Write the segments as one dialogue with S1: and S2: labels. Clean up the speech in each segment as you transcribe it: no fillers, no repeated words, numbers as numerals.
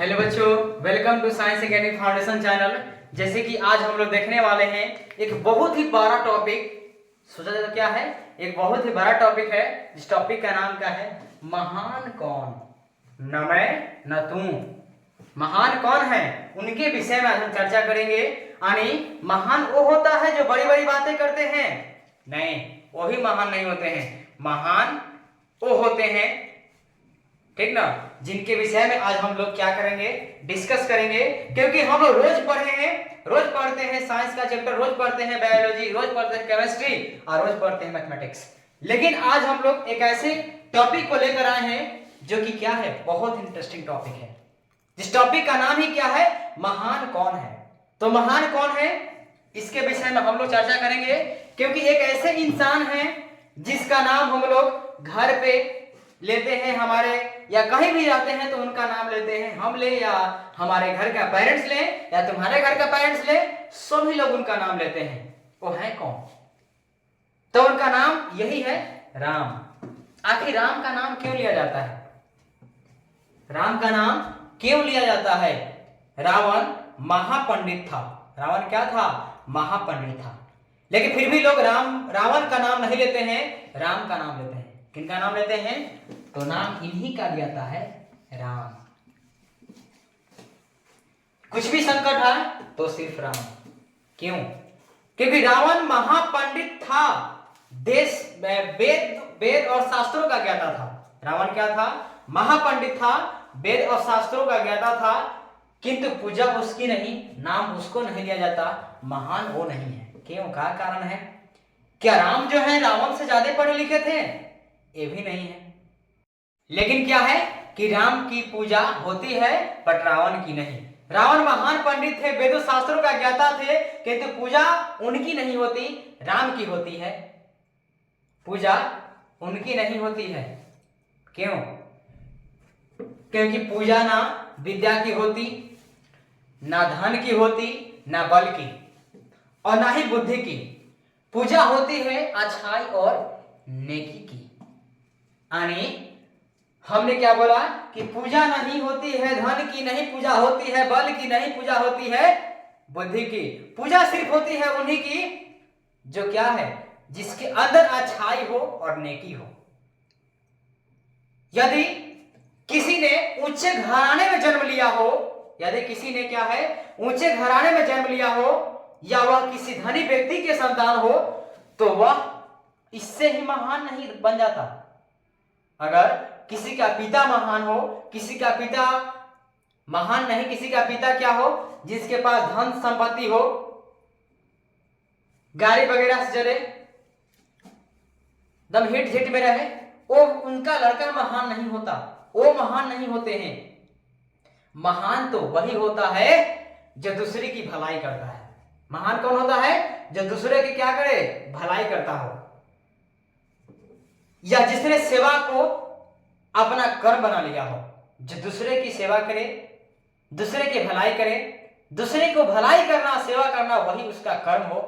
S1: Hello बच्चों, welcome to science academy foundation channel. जैसे कि आज हम लोग देखने वाले हैं एक बहुत ही बड़ा टॉपिक। सोचा जाए तो क्या है, एक बहुत ही बड़ा टॉपिक है। जिस टॉपिक का नाम क्या है, महान कौन, न मैं न तू। महान कौन है, उनके विषय में आज हम चर्चा करेंगे। यानी महान वो होता है जो बड़ी बड़ी बातें करते हैं, नहीं, वही महान नहीं होते हैं। महान वो होते हैं, ठीक ना, जिनके विषय में आज हम लोग क्या करेंगे, डिस्कस करेंगे। क्योंकि हम लोग रोज पढ़े हैं, रोज पढ़ते हैं साइंस का चैप्टर, रोज पढ़ते हैं बायोलॉजी, रोज पढ़ते हैं केमिस्ट्री और रोज पढ़ते हैं मैथमेटिक्स। लेकिन आज हम लोग एक ऐसे टॉपिक को लेकर आए हैं जो कि क्या है, बहुत इंटरेस्टिंग टॉपिक है। जिस टॉपिक का नाम ही क्या है, महान कौन है। तो महान कौन है, इसके विषय में हम लोग चर्चा करेंगे। क्योंकि एक ऐसे इंसान है जिसका नाम हम लोग घर पे लेते हैं, हमारे या कहीं भी जाते हैं तो उनका नाम लेते हैं। हम ले या हमारे घर का पेरेंट्स ले या तुम्हारे घर का पेरेंट्स ले, सभी लोग उनका नाम लेते हैं। वो है कौन? तो उनका नाम यही है, राम। आखिर राम का नाम क्यों लिया जाता है, राम का नाम क्यों लिया जाता है? रावण महापंडित था। रावण क्या था? महापंडित था। लेकिन फिर भी लोग रावण का नाम नहीं लेते हैं, राम का नाम लेते हैं। किनका नाम लेते हैं? तो नाम इन्हीं का लिया जाता है, राम। कुछ भी संकट है तो सिर्फ राम। क्यों? क्योंकि रावण महापंडित था, देश में वेद और शास्त्रों का ज्ञाता था। रावण क्या था? महापंडित था, वेद और शास्त्रों का ज्ञाता था। किंतु पूजा उसकी नहीं, नाम उसको नहीं लिया जाता, महान वो नहीं है। क्यों? क्या कारण है? क्या राम जो है रावण से ज्यादा पढ़े लिखे थे? ये भी नहीं है। लेकिन क्या है कि राम की पूजा होती है बट रावण की नहीं। रावण महान पंडित थे, वेदों शास्त्रों का ज्ञाता थे, किंतु पूजा उनकी नहीं होती, राम की होती है। पूजा उनकी नहीं होती है। क्यों? क्योंकि पूजा ना विद्या की होती, ना धन की होती, ना बल की, और ना ही बुद्धि की। पूजा होती है अच्छाई और नेकी की। यानी हमने क्या बोला कि पूजा नहीं होती है धन की, नहीं पूजा होती है बल की, नहीं पूजा होती है बुद्धि की। पूजा सिर्फ होती है उन्हीं की जो क्या है, जिसके अंदर अच्छाई हो और नेकी हो। यदि किसी ने ऊंचे घराने में जन्म लिया हो, यदि किसी ने क्या है, ऊंचे घराने में जन्म लिया हो, या वह किसी धनी व्यक्ति के संतान हो, तो वह इससे ही महान नहीं बन जाता। अगर किसी का पिता महान हो, किसी का पिता महान नहीं, किसी का पिता क्या हो, जिसके पास धन संपत्ति हो, गाड़ी वगैरह से चले, दम हिट झिट में रहे, वो उनका लड़का महान नहीं होता, वो महान नहीं होते हैं। महान तो वही होता है जो दूसरे की भलाई करता है। महान कौन होता है? जो दूसरे की क्या करे, भलाई करता हो, या जिसने सेवा को अपना कर्म बना लिया हो। जो दूसरे की सेवा करे, दूसरे की भलाई करे, दूसरे को भलाई करना, सेवा करना, वही उसका कर्म हो,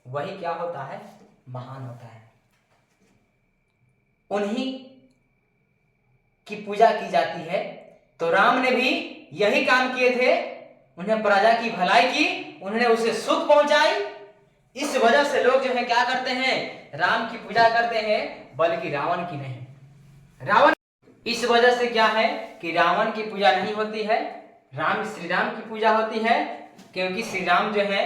S1: वही क्या होता है, महान होता है। उन्हीं की पूजा की जाती है। तो राम ने भी यही काम किए थे, उन्हें प्रजा की भलाई की, उन्होंने उसे सुख पहुंचाई। इस वजह से लोग जो है क्या करते हैं, राम की पूजा करते हैं, बल्कि रावण की नहीं। रावण इस वजह से क्या है कि रावण की पूजा नहीं होती है, श्री राम की पूजा होती है। क्योंकि श्री राम जो है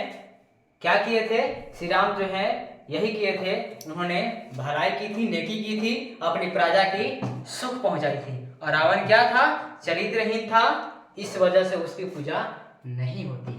S1: क्या किए थे, श्री राम जो है यही किए थे, उन्होंने भलाई की थी, नेकी की थी, अपनी प्रजा की सुख पहुंचाई थी। और रावण क्या था, चरित्रहीन था, इस वजह से उसकी पूजा नहीं होती।